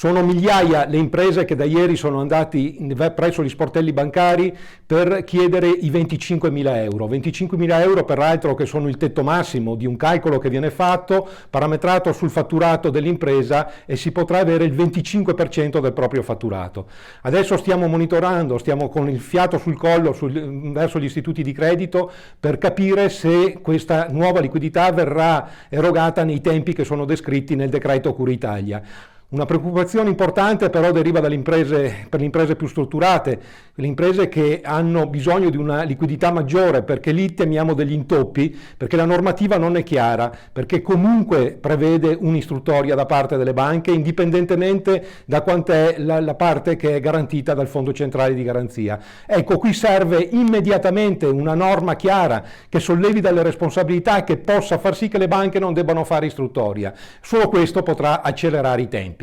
Sono migliaia le imprese che da ieri sono andati presso gli sportelli bancari per chiedere i 25.000 euro. 25.000 euro peraltro che sono il tetto massimo di un calcolo che viene fatto, parametrato sul fatturato dell'impresa, e si potrà avere il 25% del proprio fatturato. Adesso stiamo monitorando, stiamo con il fiato sul collo verso gli istituti di credito per capire se questa nuova liquidità verrà erogata nei tempi che sono descritti nel decreto Cura Italia. Una preoccupazione importante però deriva per le imprese più strutturate, le imprese che hanno bisogno di una liquidità maggiore, perché lì temiamo degli intoppi, perché la normativa non è chiara, perché comunque prevede un'istruttoria da parte delle banche, indipendentemente da quant'è la parte che è garantita dal Fondo Centrale di Garanzia. Ecco, qui serve immediatamente una norma chiara che sollevi dalle responsabilità e che possa far sì che le banche non debbano fare istruttoria. Solo questo potrà accelerare i tempi.